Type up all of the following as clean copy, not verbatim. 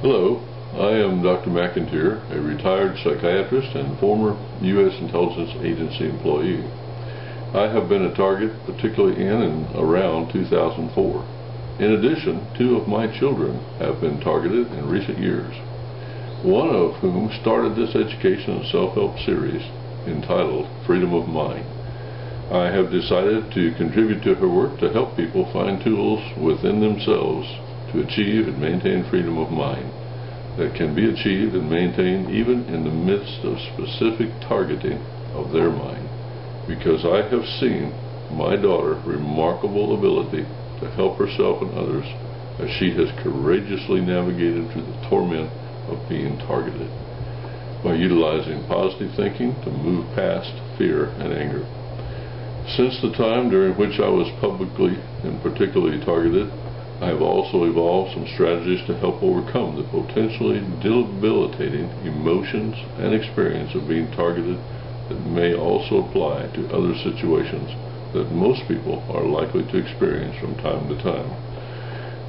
Hello, I am Dr. McIntyre, a retired psychiatrist and former U.S. Intelligence Agency employee. I have been a target, particularly in and around 2004. In addition, 2 of my children have been targeted in recent years, one of whom started this education and self-help series entitled Freedom of Mind. I have decided to contribute to her work to help people find tools within themselves to achieve and maintain freedom of mind that can be achieved and maintained even in the midst of specific targeting of their mind, because I have seen my daughter's remarkable ability to help herself and others as she has courageously navigated through the torment of being targeted by utilizing positive thinking to move past fear and anger. Since the time during which I was publicly and particularly targeted, I have also evolved some strategies to help overcome the potentially debilitating emotions and experience of being targeted that may also apply to other situations that most people are likely to experience from time to time.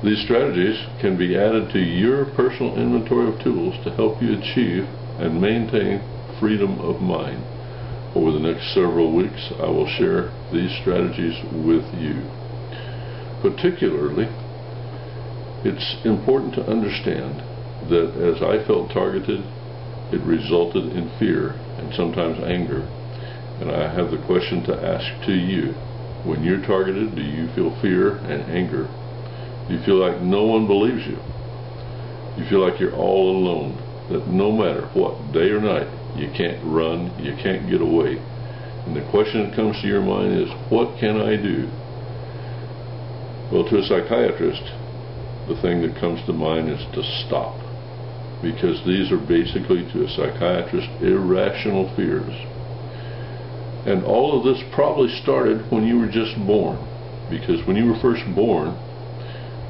These strategies can be added to your personal inventory of tools to help you achieve and maintain freedom of mind. Over the next several weeks, I will share these strategies with you. Particularly, it's important to understand that as I felt targeted, it resulted in fear and sometimes anger. And I have the question to ask to you. When you're targeted, do you feel fear and anger? Do you feel like no one believes you? Do you feel like you're all alone? That no matter what, day or night, you can't run, you can't get away? And the question that comes to your mind is, what can I do? Well, to a psychiatrist, the thing that comes to mind is to stop, because these are basically, to a psychiatrist, irrational fears. And all of this probably started when you were just born, because when you were first born,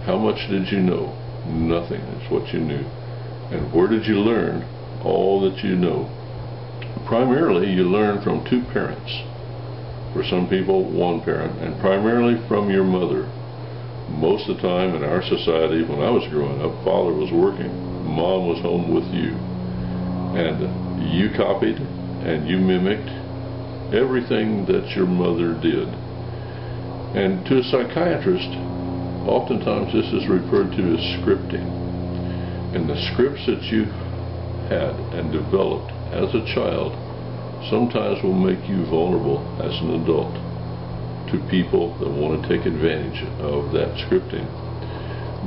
how much did you know? Nothing is what you knew. And where did you learn all that you know? Primarily, you learn from 2 parents. For some people, 1 parent, and primarily from your mother. Most of the time in our society, when I was growing up, father was working, mom was home with you. And you copied and you mimicked everything that your mother did. And to a psychiatrist, oftentimes this is referred to as scripting. And the scripts that you had and developed as a child sometimes will make you vulnerable as an adult to people that want to take advantage of that scripting.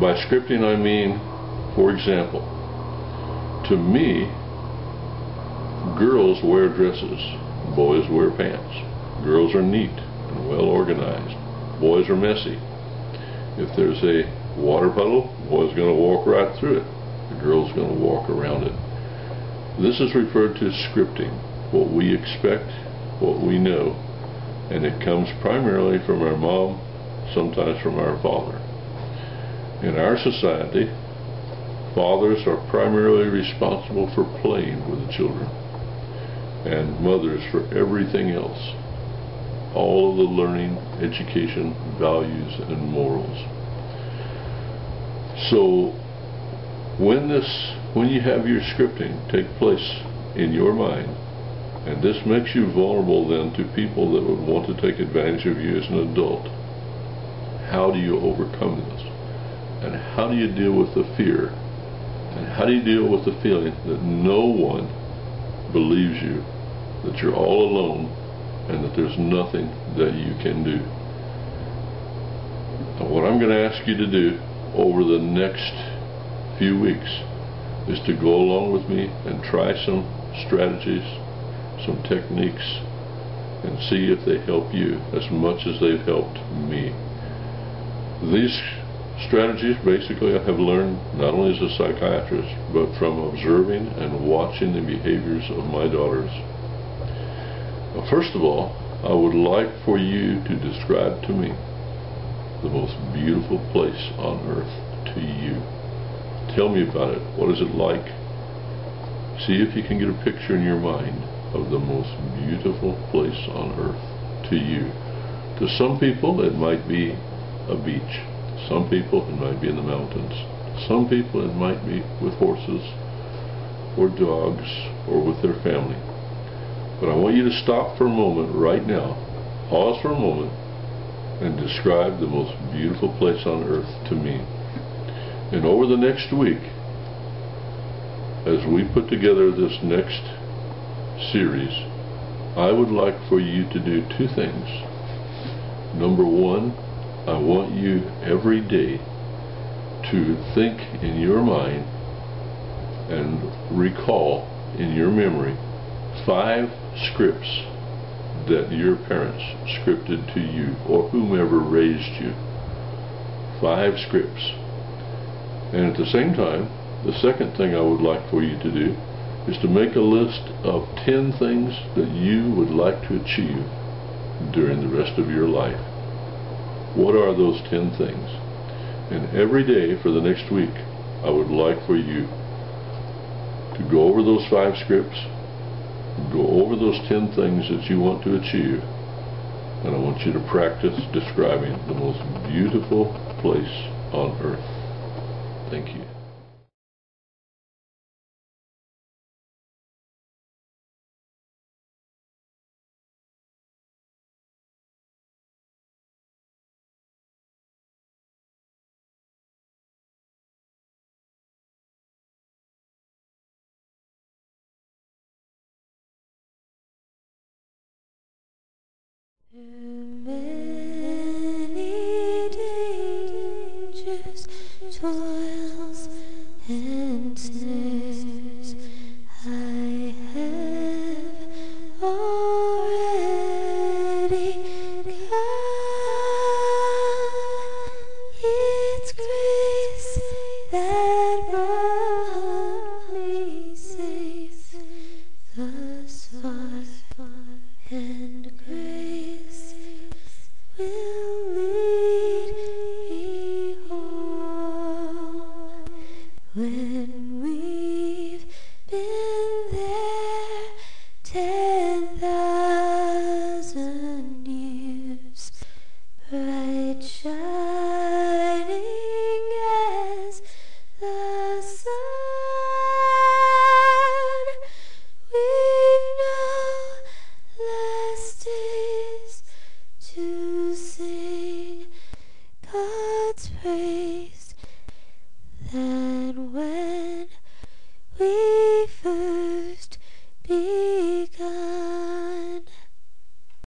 By scripting, I mean, for example, to me, girls wear dresses, boys wear pants. Girls are neat and well organized. Boys are messy. If there's a water puddle, the boy's going to walk right through it. The girl's going to walk around it. This is referred to as scripting, what we expect, what we know. And it comes primarily from our mom, sometimes from our father. In our society, fathers are primarily responsible for playing with the children, and mothers for everything else. All of the learning, education, values, and morals. So when you have your scripting take place in your mind, and this makes you vulnerable then to people that would want to take advantage of you as an adult. How do you overcome this? And how do you deal with the fear? And how do you deal with the feeling that no one believes you, that you're all alone, and that there's nothing that you can do? And what I'm going to ask you to do over the next few weeks is to go along with me and try some strategies, some techniques, and see if they help you as much as they've helped me. These strategies basically I have learned not only as a psychiatrist, but from observing and watching the behaviors of my daughters. First of all, I would like for you to describe to me the most beautiful place on earth to you. Tell me about it. What is it like? See if you can get a picture in your mind of the most beautiful place on earth to you. To some people it might be a beach. Some people it might be in the mountains. Some people it might be with horses or dogs or with their family. But I want you to stop for a moment right now, pause for a moment, and describe the most beautiful place on earth to me. And over the next week, as we put together this next series, I would like for you to do two things. Number one, I want you every day to think in your mind and recall in your memory 5 scripts that your parents scripted to you or whomever raised you. 5 scripts. And at the same time, the second thing I would like for you to do is to make a list of 10 things that you would like to achieve during the rest of your life. What are those 10 things? And every day for the next week, I would like for you to go over those 5 scripts, go over those 10 things that you want to achieve, and I want you to practice describing the most beautiful place on earth. Thank you. Through many dangers, toils, and snares, I have already come. It's grace that brought me safe thus far, and grace will lead me home. When we've been there 10,000 years, bright shining as the sun, we've no less days to sing God's praise than when we first begun.